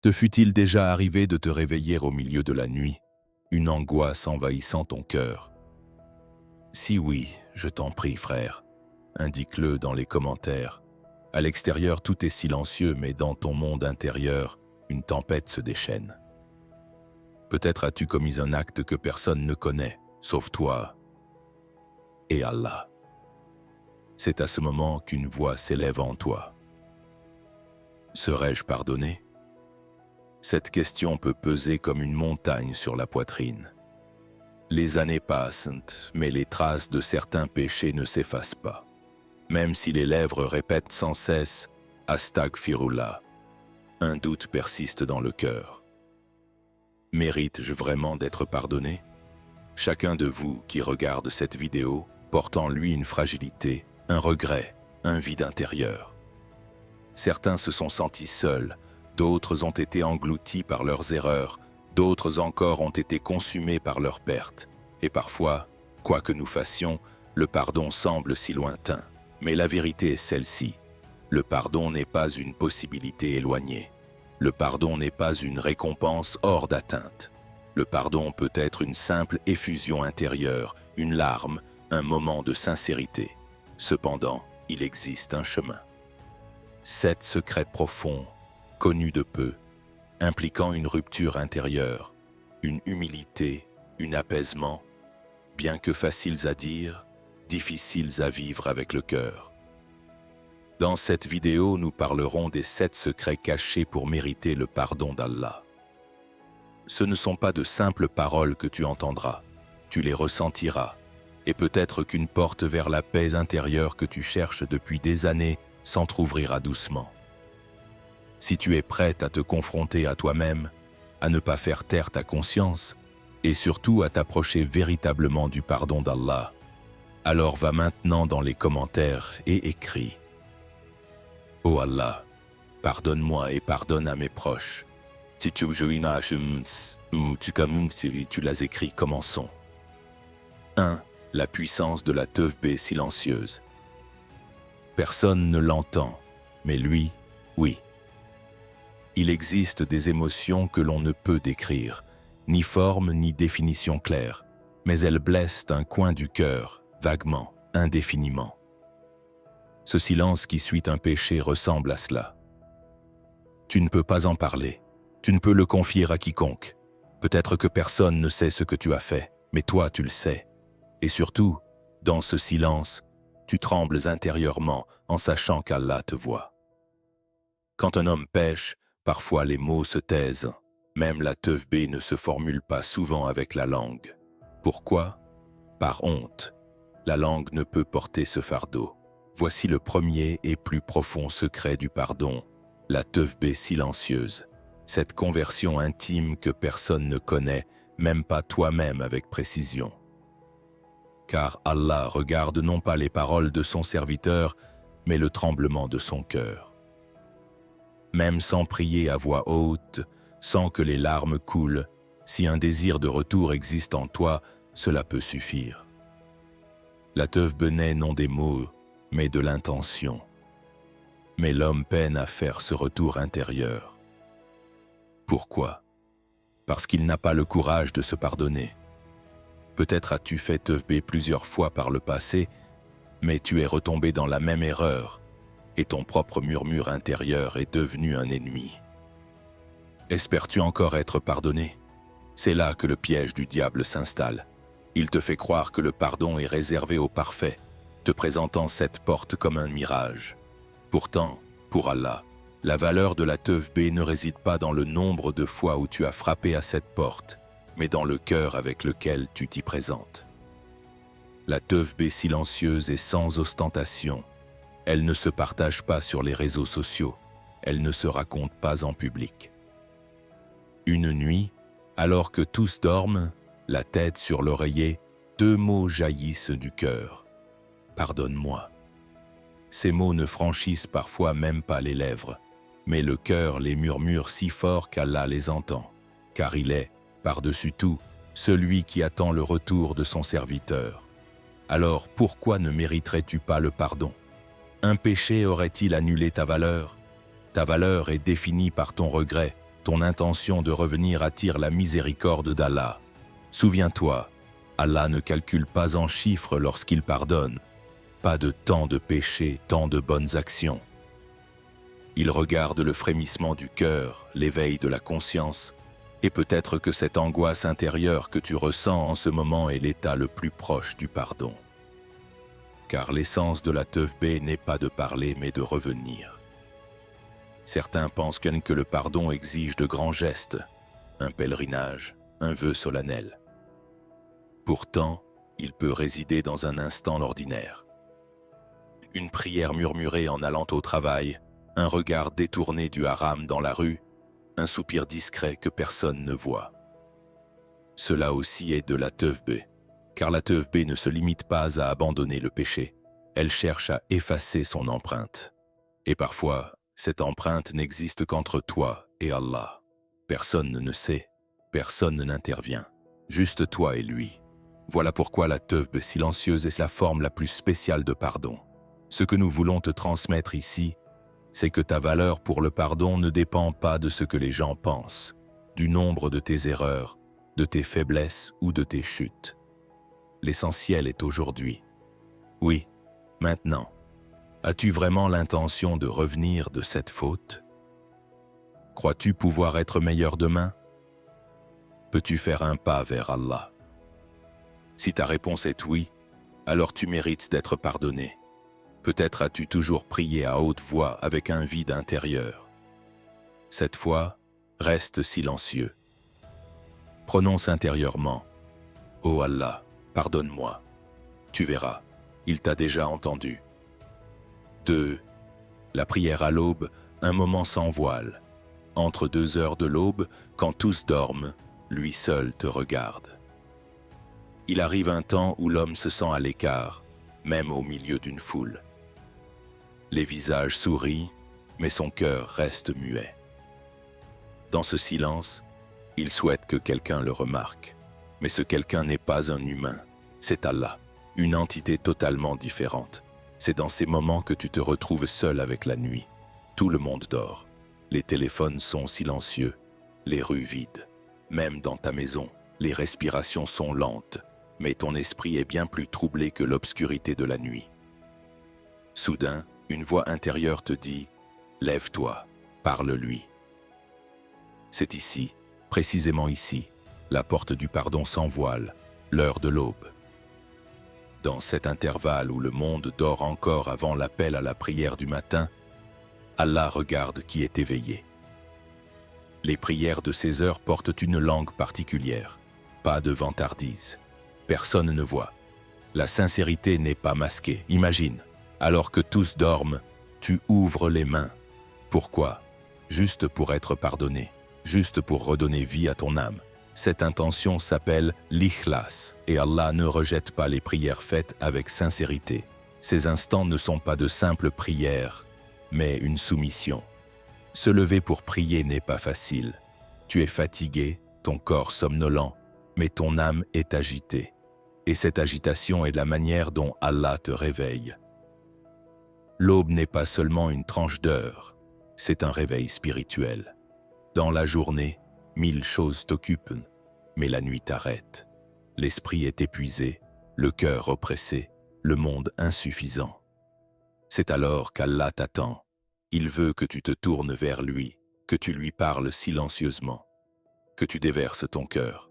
Te fut-il déjà arrivé de te réveiller au milieu de la nuit, une angoisse envahissant ton cœur? Si oui, je t'en prie, frère, indique-le dans les commentaires. À l'extérieur, tout est silencieux, mais dans ton monde intérieur, une tempête se déchaîne. Peut-être as-tu commis un acte que personne ne connaît, sauf toi et Allah. C'est à ce moment qu'une voix s'élève en toi. Serais-je pardonné? Cette question peut peser comme une montagne sur la poitrine. Les années passent, mais les traces de certains péchés ne s'effacent pas. Même si les lèvres répètent sans cesse « Astaghfirullah », un doute persiste dans le cœur. Mérite-je vraiment d'être pardonné? Chacun de vous qui regarde cette vidéo porte en lui une fragilité, un regret, un vide intérieur. Certains se sont sentis seuls, d'autres ont été engloutis par leurs erreurs, d'autres encore ont été consumés par leurs pertes. Et parfois, quoi que nous fassions, le pardon semble si lointain. Mais la vérité est celle-ci. Le pardon n'est pas une possibilité éloignée. Le pardon n'est pas une récompense hors d'atteinte. Le pardon peut être une simple effusion intérieure, une larme, un moment de sincérité. Cependant, il existe un chemin. 7 secrets profonds, connus de peu, impliquant une rupture intérieure, une humilité, un apaisement, bien que faciles à dire, difficiles à vivre avec le cœur. Dans cette vidéo, nous parlerons des 7 secrets cachés pour mériter le pardon d'Allah. Ce ne sont pas de simples paroles que tu entendras, tu les ressentiras, et peut-être qu'une porte vers la paix intérieure que tu cherches depuis des années s'entr'ouvrira doucement. Si tu es prête à te confronter à toi-même, à ne pas faire taire ta conscience, et surtout à t'approcher véritablement du pardon d'Allah, alors va maintenant dans les commentaires et écris « Oh Allah, pardonne-moi et pardonne à mes proches. » Si tu l'as écrit, commençons. 1. La puissance de la teubé silencieuse. Personne ne l'entend, mais lui, oui. Il existe des émotions que l'on ne peut décrire, ni forme ni définition claire, mais elles blessent un coin du cœur, vaguement, indéfiniment. Ce silence qui suit un péché ressemble à cela. Tu ne peux pas en parler, tu ne peux le confier à quiconque. Peut-être que personne ne sait ce que tu as fait, mais toi tu le sais. Et surtout, dans ce silence, tu trembles intérieurement en sachant qu'Allah te voit. Quand un homme pêche, parfois les mots se taisent. Même la teubé ne se formule pas souvent avec la langue. Pourquoi? Par honte. La langue ne peut porter ce fardeau. Voici le premier et plus profond secret du pardon, la teubé silencieuse. Cette conversion intime que personne ne connaît, même pas toi-même avec précision. Car Allah regarde non pas les paroles de son serviteur, mais le tremblement de son cœur. Même sans prier à voix haute, sans que les larmes coulent, si un désir de retour existe en toi, cela peut suffire. La teubé naît non des mots, mais de l'intention. Mais l'homme peine à faire ce retour intérieur. Pourquoi? Parce qu'il n'a pas le courage de se pardonner. Peut-être as-tu fait teubé plusieurs fois par le passé, mais tu es retombé dans la même erreur, et ton propre murmure intérieur est devenu un ennemi. Espères-tu encore être pardonné? C'est là que le piège du diable s'installe. Il te fait croire que le pardon est réservé aux parfaits, te présentant cette porte comme un mirage. Pourtant, pour Allah, la valeur de la teubé ne réside pas dans le nombre de fois où tu as frappé à cette porte, mais dans le cœur avec lequel tu t'y présentes. La teubé silencieuse est sans ostentation. Elle ne se partage pas sur les réseaux sociaux. Elle ne se raconte pas en public. Une nuit, alors que tous dorment, la tête sur l'oreiller, 2 mots jaillissent du cœur. « Pardonne-moi ». Ces mots ne franchissent parfois même pas les lèvres, mais le cœur les murmure si fort qu'Allah les entend, car il est, par-dessus tout, celui qui attend le retour de son serviteur. Alors pourquoi ne mériterais-tu pas le pardon? Un péché aurait-il annulé ta valeur? Ta valeur est définie par ton regret, ton intention de revenir attire la miséricorde d'Allah. Souviens-toi, Allah ne calcule pas en chiffres lorsqu'il pardonne. Pas de tant de péchés, tant de bonnes actions. Il regarde le frémissement du cœur, l'éveil de la conscience, et peut-être que cette angoisse intérieure que tu ressens en ce moment est l'état le plus proche du pardon. Car l'essence de la tawbah n'est pas de parler mais de revenir. Certains pensent que le pardon exige de grands gestes, un pèlerinage, un vœu solennel. Pourtant, il peut résider dans un instant ordinaire. Une prière murmurée en allant au travail, un regard détourné du haram dans la rue, un soupir discret que personne ne voit. Cela aussi est de la tawbah, car la tawbah ne se limite pas à abandonner le péché, elle cherche à effacer son empreinte. Et parfois, cette empreinte n'existe qu'entre toi et Allah. Personne ne sait, personne n'intervient, juste toi et lui. Voilà pourquoi la tawbah silencieuse est la forme la plus spéciale de pardon. Ce que nous voulons te transmettre ici, c'est que ta valeur pour le pardon ne dépend pas de ce que les gens pensent, du nombre de tes erreurs, de tes faiblesses ou de tes chutes. L'essentiel est aujourd'hui. Oui, maintenant. As-tu vraiment l'intention de revenir de cette faute? Crois-tu pouvoir être meilleur demain? Peux-tu faire un pas vers Allah? Si ta réponse est oui, alors tu mérites d'être pardonné. Peut-être as-tu toujours prié à haute voix avec un vide intérieur. Cette fois, reste silencieux. Prononce intérieurement « Oh Allah, pardonne-moi ». Tu verras, il t'a déjà entendu. 2. La prière à l'aube, un moment sans voile. Entre 2 heures de l'aube, quand tous dorment, lui seul te regarde. Il arrive un temps où l'homme se sent à l'écart, même au milieu d'une foule. Les visages sourient, mais son cœur reste muet. Dans ce silence, il souhaite que quelqu'un le remarque. Mais ce quelqu'un n'est pas un humain, c'est Allah, une entité totalement différente. C'est dans ces moments que tu te retrouves seul avec la nuit. Tout le monde dort. Les téléphones sont silencieux, les rues vides. Même dans ta maison, les respirations sont lentes, mais ton esprit est bien plus troublé que l'obscurité de la nuit. Soudain, une voix intérieure te dit « Lève-toi, parle-lui ». C'est ici, précisément ici, la porte du pardon s'envoile, l'heure de l'aube. Dans cet intervalle où le monde dort encore avant l'appel à la prière du matin, Allah regarde qui est éveillé. Les prières de ces heures portent une langue particulière, pas de vantardise. Personne ne voit. La sincérité n'est pas masquée, imagine. Alors que tous dorment, tu ouvres les mains. Pourquoi? Juste pour être pardonné, juste pour redonner vie à ton âme. Cette intention s'appelle l'ikhlas, et Allah ne rejette pas les prières faites avec sincérité. Ces instants ne sont pas de simples prières, mais une soumission. Se lever pour prier n'est pas facile. Tu es fatigué, ton corps somnolent, mais ton âme est agitée. Et cette agitation est la manière dont Allah te réveille. L'aube n'est pas seulement une tranche d'heure, c'est un réveil spirituel. Dans la journée, 1000 choses t'occupent, mais la nuit t'arrête. L'esprit est épuisé, le cœur oppressé, le monde insuffisant. C'est alors qu'Allah t'attend. Il veut que tu te tournes vers lui, que tu lui parles silencieusement, que tu déverses ton cœur.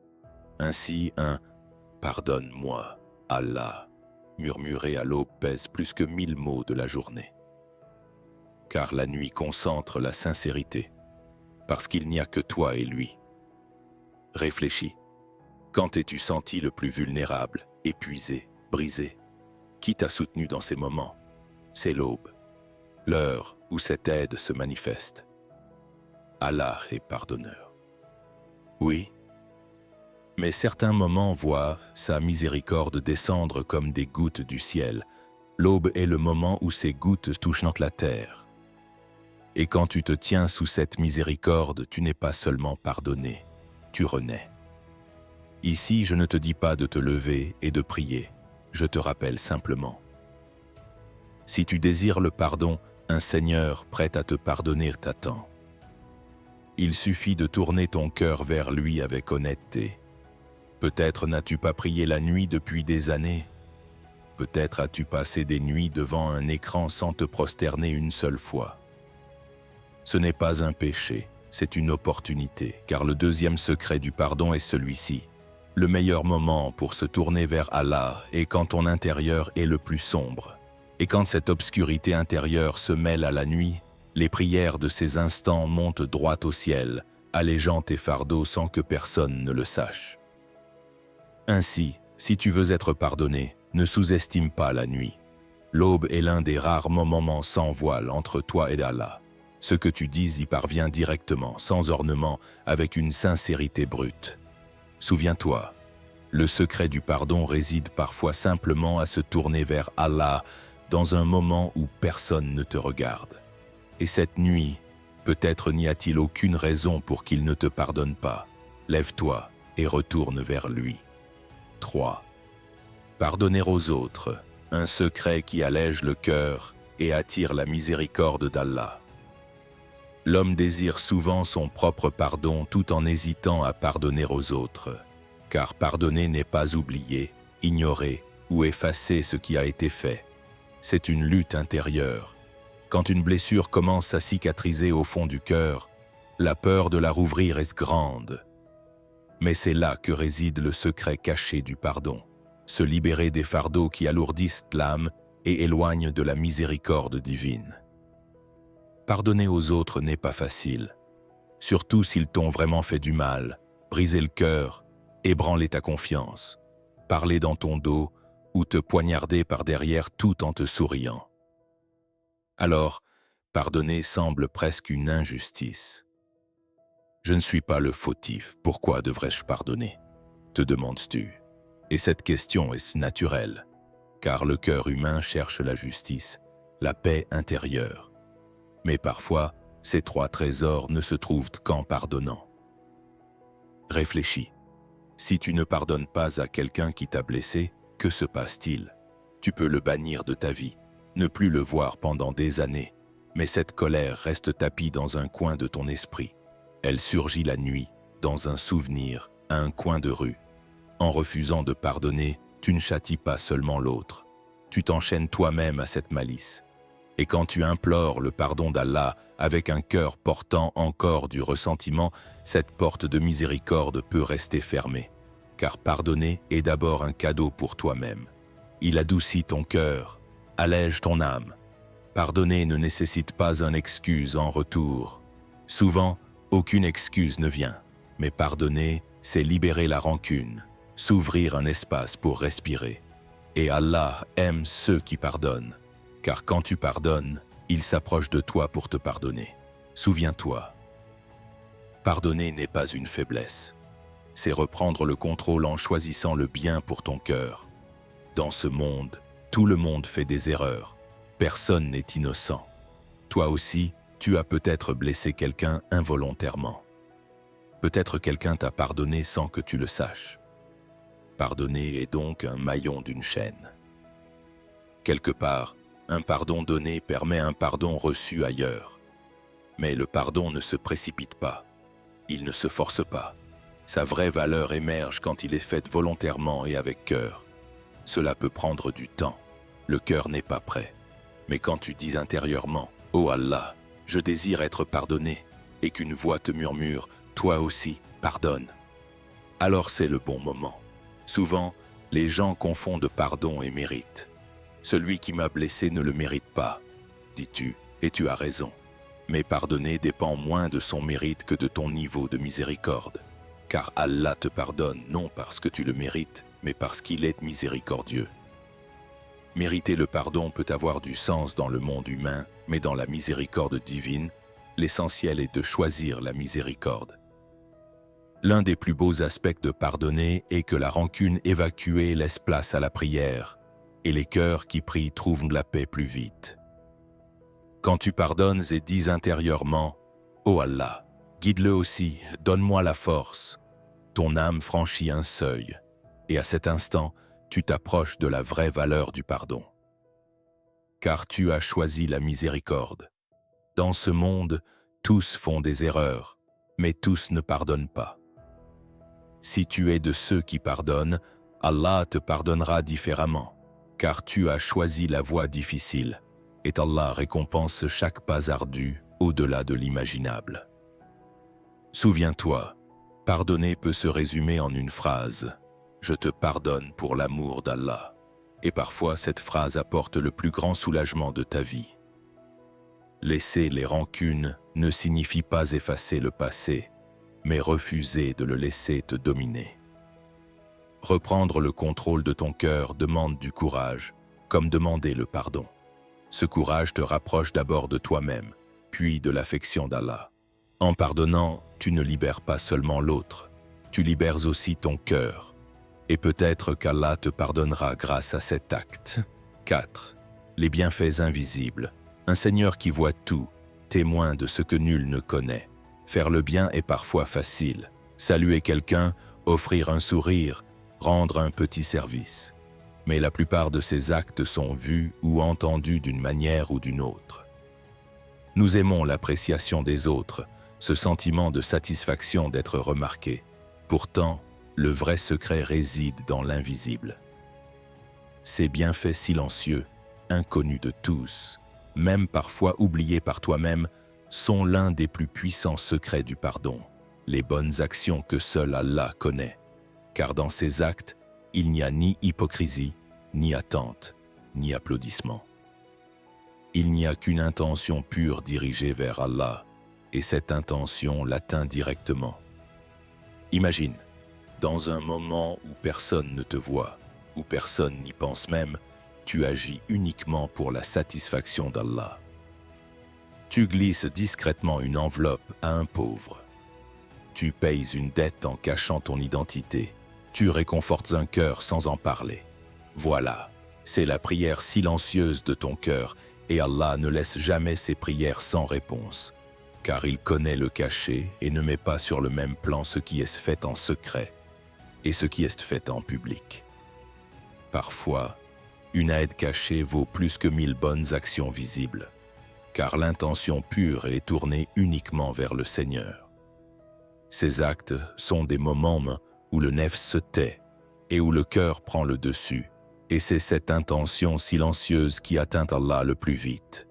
Ainsi, un « Pardonne-moi, Allah » murmuré à l'aube pèse plus que 1000 mots de la journée. Car la nuit concentre la sincérité, parce qu'il n'y a que toi et lui. Réfléchis. Quand t'es-tu senti le plus vulnérable, épuisé, brisé? Qui t'a soutenu dans ces moments? C'est l'aube, l'heure où cette aide se manifeste. Allah est pardonneur. Oui, mais certains moments voient sa miséricorde descendre comme des gouttes du ciel. L'aube est le moment où ces gouttes touchent la terre. Et quand tu te tiens sous cette miséricorde, tu n'es pas seulement pardonné, tu renais. Ici, je ne te dis pas de te lever et de prier, je te rappelle simplement. Si tu désires le pardon, un Seigneur prêt à te pardonner t'attend. Il suffit de tourner ton cœur vers lui avec honnêteté. Peut-être n'as-tu pas prié la nuit depuis des années. Peut-être as-tu passé des nuits devant un écran sans te prosterner une seule fois. Ce n'est pas un péché, c'est une opportunité, car le deuxième secret du pardon est celui-ci. Le meilleur moment pour se tourner vers Allah est quand ton intérieur est le plus sombre. Et quand cette obscurité intérieure se mêle à la nuit, les prières de ces instants montent droit au ciel, allégeant tes fardeaux sans que personne ne le sache. Ainsi, si tu veux être pardonné, ne sous-estime pas la nuit. L'aube est l'un des rares moments sans voile entre toi et Allah. Ce que tu dis y parvient directement, sans ornement, avec une sincérité brute. Souviens-toi, le secret du pardon réside parfois simplement à se tourner vers Allah dans un moment où personne ne te regarde. Et cette nuit, peut-être n'y a-t-il aucune raison pour qu'il ne te pardonne pas. Lève-toi et retourne vers lui. 3. Pardonner aux autres, un secret qui allège le cœur et attire la miséricorde d'Allah. L'homme désire souvent son propre pardon tout en hésitant à pardonner aux autres, car pardonner n'est pas oublier, ignorer ou effacer ce qui a été fait. C'est une lutte intérieure. Quand une blessure commence à cicatriser au fond du cœur, la peur de la rouvrir est grande. Mais c'est là que réside le secret caché du pardon. Se libérer des fardeaux qui alourdissent l'âme et éloignent de la miséricorde divine. Pardonner aux autres n'est pas facile, surtout s'ils t'ont vraiment fait du mal, brisé le cœur, ébranlé ta confiance, parlé dans ton dos ou te poignarder par derrière tout en te souriant. Alors, pardonner semble presque une injustice. Je ne suis pas le fautif, pourquoi devrais-je pardonner ? Te demandes-tu. Et cette question est naturelle, car le cœur humain cherche la justice, la paix intérieure. Mais parfois, ces trois trésors ne se trouvent qu'en pardonnant. Réfléchis. Si tu ne pardonnes pas à quelqu'un qui t'a blessé, que se passe-t-il ? Tu peux le bannir de ta vie, ne plus le voir pendant des années, mais cette colère reste tapie dans un coin de ton esprit. Elle surgit la nuit, dans un souvenir, à un coin de rue. En refusant de pardonner, tu ne châties pas seulement l'autre. Tu t'enchaînes toi-même à cette malice. Et quand tu implores le pardon d'Allah avec un cœur portant encore du ressentiment, cette porte de miséricorde peut rester fermée. Car pardonner est d'abord un cadeau pour toi-même. Il adoucit ton cœur, allège ton âme. Pardonner ne nécessite pas une excuse en retour. Souvent, aucune excuse ne vient. Mais pardonner, c'est libérer la rancune, s'ouvrir un espace pour respirer. Et Allah aime ceux qui pardonnent. Car quand tu pardonnes, il s'approche de toi pour te pardonner. Souviens-toi, pardonner n'est pas une faiblesse. C'est reprendre le contrôle en choisissant le bien pour ton cœur. Dans ce monde, tout le monde fait des erreurs. Personne n'est innocent. Toi aussi, tu as peut-être blessé quelqu'un involontairement. Peut-être quelqu'un t'a pardonné sans que tu le saches. Pardonner est donc un maillon d'une chaîne. Quelque part, un pardon donné permet un pardon reçu ailleurs. Mais le pardon ne se précipite pas. Il ne se force pas. Sa vraie valeur émerge quand il est fait volontairement et avec cœur. Cela peut prendre du temps. Le cœur n'est pas prêt. Mais quand tu dis intérieurement « Oh Allah, je désire être pardonné » et qu'une voix te murmure « Toi aussi, pardonne », alors c'est le bon moment. Souvent, les gens confondent pardon et mérite. Celui qui m'a blessé ne le mérite pas, dis-tu, et tu as raison. Mais pardonner dépend moins de son mérite que de ton niveau de miséricorde. Car Allah te pardonne non parce que tu le mérites, mais parce qu'il est miséricordieux. Mériter le pardon peut avoir du sens dans le monde humain, mais dans la miséricorde divine, l'essentiel est de choisir la miséricorde. L'un des plus beaux aspects de pardonner est que la rancune évacuée laisse place à la prière, et les cœurs qui prient trouvent la paix plus vite. Quand tu pardonnes et dis intérieurement « Oh Allah, guide-le aussi, donne-moi la force », ton âme franchit un seuil, et à cet instant, tu t'approches de la vraie valeur du pardon. Car tu as choisi la miséricorde. Dans ce monde, tous font des erreurs, mais tous ne pardonnent pas. Si tu es de ceux qui pardonnent, Allah te pardonnera différemment, car tu as choisi la voie difficile, et Allah récompense chaque pas ardu au-delà de l'imaginable. Souviens-toi, pardonner peut se résumer en une phrase « Je te pardonne pour l'amour d'Allah ». Et parfois cette phrase apporte le plus grand soulagement de ta vie. Laisser les rancunes ne signifie pas effacer le passé, mais refuser de le laisser te dominer. Reprendre le contrôle de ton cœur demande du courage, comme demander le pardon. Ce courage te rapproche d'abord de toi-même, puis de l'affection d'Allah. En pardonnant, tu ne libères pas seulement l'autre, tu libères aussi ton cœur. Et peut-être qu'Allah te pardonnera grâce à cet acte. 4. Les bienfaits invisibles. Un Seigneur qui voit tout, témoin de ce que nul ne connaît. Faire le bien est parfois facile. Saluer quelqu'un, offrir un sourire, rendre un petit service. Mais la plupart de ces actes sont vus ou entendus d'une manière ou d'une autre. Nous aimons l'appréciation des autres, ce sentiment de satisfaction d'être remarqué. Pourtant, le vrai secret réside dans l'invisible. Ces bienfaits silencieux, inconnus de tous, même parfois oubliés par toi-même, sont l'un des plus puissants secrets du pardon, les bonnes actions que seul Allah connaît. Car dans ces actes, il n'y a ni hypocrisie, ni attente, ni applaudissement. Il n'y a qu'une intention pure dirigée vers Allah, et cette intention l'atteint directement. Imagine, dans un moment où personne ne te voit, où personne n'y pense même, tu agis uniquement pour la satisfaction d'Allah. Tu glisses discrètement une enveloppe à un pauvre. Tu payes une dette en cachant ton identité. Tu réconfortes un cœur sans en parler. Voilà, c'est la prière silencieuse de ton cœur, et Allah ne laisse jamais ses prières sans réponse, car il connaît le caché et ne met pas sur le même plan ce qui est fait en secret et ce qui est fait en public. Parfois, une aide cachée vaut plus que 1000 bonnes actions visibles, car l'intention pure est tournée uniquement vers le Seigneur. Ces actes sont des moments où le nefs se tait et où le cœur prend le dessus, et c'est cette intention silencieuse qui atteint Allah le plus vite.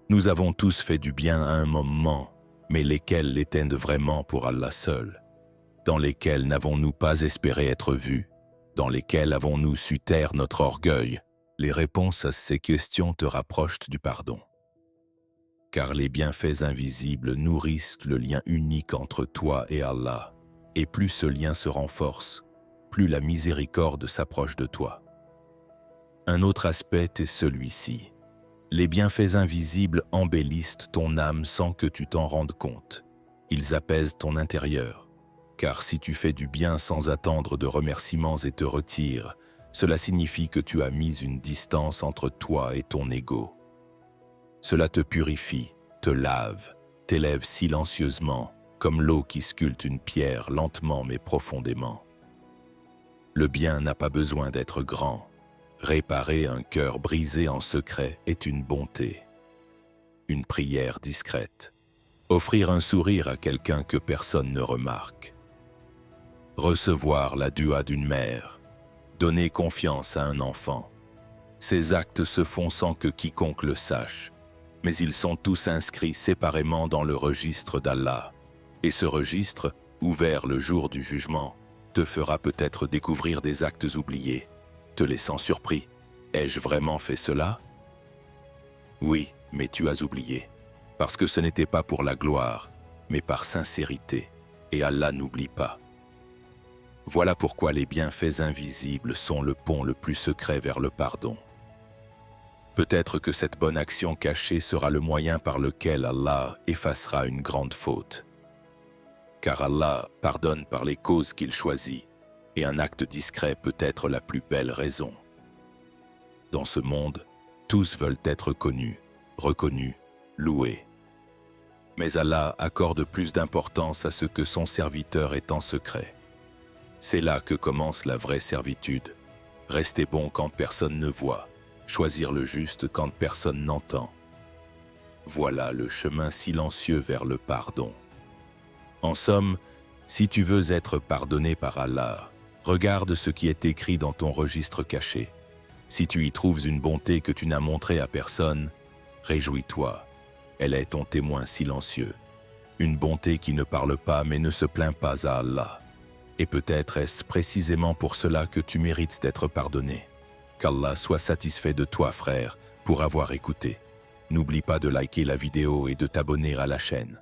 Nous avons tous fait du bien à un moment, mais lesquels l'éteignent vraiment pour Allah seul? Dans lesquels n'avons-nous pas espéré être vus? Dans lesquels avons-nous su taire notre orgueil? Les réponses à ces questions te rapprochent du pardon. Car les bienfaits invisibles nourrissent le lien unique entre toi et Allah, et plus ce lien se renforce, plus la miséricorde s'approche de toi. Un autre aspect est celui-ci. Les bienfaits invisibles embellissent ton âme sans que tu t'en rendes compte. Ils apaisent ton intérieur. Car si tu fais du bien sans attendre de remerciements et te retires, cela signifie que tu as mis une distance entre toi et ton ego. Cela te purifie, te lave, t'élève silencieusement, comme l'eau qui sculpte une pierre lentement mais profondément. Le bien n'a pas besoin d'être grand. Réparer un cœur brisé en secret est une bonté. Une prière discrète. Offrir un sourire à quelqu'un que personne ne remarque. Recevoir la dua d'une mère. Donner confiance à un enfant. Ces actes se font sans que quiconque le sache, mais ils sont tous inscrits séparément dans le registre d'Allah. Et ce registre, ouvert le jour du jugement, te fera peut-être découvrir des actes oubliés, te laissant surpris. Ai-je vraiment fait cela? Oui, mais tu as oublié, parce que ce n'était pas pour la gloire, mais par sincérité, et Allah n'oublie pas. Voilà pourquoi les bienfaits invisibles sont le pont le plus secret vers le pardon. Peut-être que cette bonne action cachée sera le moyen par lequel Allah effacera une grande faute. Car Allah pardonne par les causes qu'il choisit, et un acte discret peut être la plus belle raison. Dans ce monde, tous veulent être connus, reconnus, loués. Mais Allah accorde plus d'importance à ce que son serviteur est en secret. C'est là que commence la vraie servitude. Rester bon quand personne ne voit, choisir le juste quand personne n'entend. Voilà le chemin silencieux vers le pardon. En somme, si tu veux être pardonné par Allah, regarde ce qui est écrit dans ton registre caché. Si tu y trouves une bonté que tu n'as montrée à personne, réjouis-toi. Elle est ton témoin silencieux. Une bonté qui ne parle pas mais ne se plaint pas à Allah. Et peut-être est-ce précisément pour cela que tu mérites d'être pardonné. Qu'Allah soit satisfait de toi, frère, pour avoir écouté. N'oublie pas de liker la vidéo et de t'abonner à la chaîne.